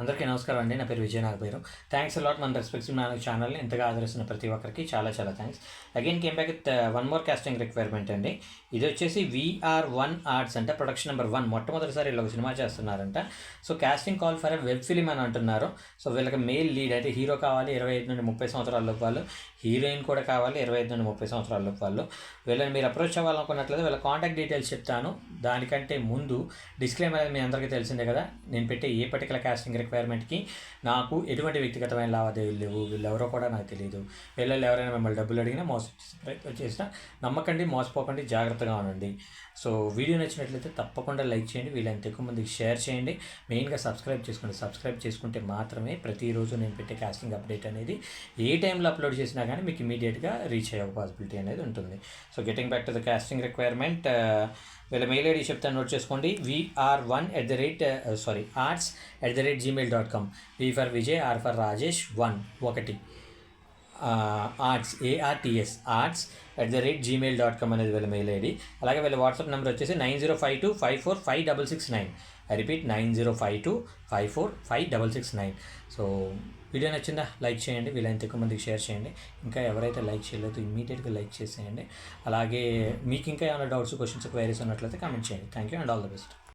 అందరికీ నమస్కారం అండి. నా పేరు విజయ నాగభైరం. థ్యాంక్స్ అలాట్ మన రెస్పెక్టివ్ నా ఛానల్ని ఎంతగా ఆదరిస్తున్న ప్రతి ఒక్కరికి చాలా చాలా thanks. Again came back with one more casting requirement అండి. ఇది వచ్చేసి VR1 ఆర్ట్స్ అంటే ప్రొడక్షన్ నెంబర్ 1 మొట్టమొదటిసారి వీళ్ళు ఒక సినిమా చేస్తున్నారంట. So casting call for a web film అని అంటున్నారు. సో వీళ్ళకి మేల్ లీడ్ అయితే హీరో కావాలి 25 నుండి 30 సంవత్సరాలలోపు వాళ్ళు, హీరోయిన్ కూడా కావాలి 25 నుండి 30 సంవత్సరాలలోపు వాళ్ళు. వీళ్ళని మీరు అప్రోచ్ అవ్వాలనుకున్నట్లయితే వీళ్ళ కాంటాక్ట్ డీటెయిల్స్ చెప్తాను. దానికంటే ముందు డిస్క్లైమర్ అనేది మీ అందరికీ తెలిసిందే కదా. నేను పెట్టే ఏ పర్టికులర్ కాస్టింగ్ రిక్వైర్మెంట్కి నాకు ఎటువంటి వ్యక్తిగతమైన లావాదేవీలు లేవు. వీళ్ళెవరో కూడా నాకు తెలియదు. వీళ్ళలో ఎవరైనా మిమ్మల్ని డబ్బులు అడిగినా ప్రయత్నం చేసినా నమ్మకండి, మోసపోకండి, జాగ్రత్తగా ఉండండి. సో వీడియో నచ్చినట్లయితే తప్పకుండా లైక్ చేయండి, వీళ్ళంత ఎక్కువ మందికి షేర్ చేయండి, మెయిన్గా సబ్స్క్రైబ్ చేసుకోండి. సబ్స్క్రైబ్ చేసుకుంటే మాత్రమే ప్రతిరోజు నేను పెట్టే కాస్టింగ్ అప్డేట్ అనేది ఏ టైంలో అప్లోడ్ చేసినా కానీ మీకు ఇమీడియట్గా రీచ్ అయ్యే పాసిబిలిటీ అనేది ఉంటుంది. So getting back to the casting requirement, వీళ్ళ మెయిల్ ఐడి చెప్తాను, నోట్ చేసుకోండి. arts@gmail.com. V for Vijay, R for Rajesh, 1 arts arts@gmail.com అనేది వీళ్ళ మెయిల్ ఐడి. అలాగే వీళ్ళ వాట్సాప్ నెంబర్ వచ్చేసి 9052545669. I repeat 9052545669. సో వీడియో నచ్చిందా లైక్ చేయండి, వీళ్ళంత ఎక్కువ మందికి షేర్ చేయండి. ఇంకా ఎవరైతే లైక్ చేయలేదో ఇమ్మీడియట్గా లైక్ చేసేయండి. అలాగే మీకు ఇంకా ఏమైనా డౌట్స్, క్వశ్చన్స్, క్వైరీస్ ఉన్నట్లయితే కామెంట్ చేయండి. Thank you and all the best.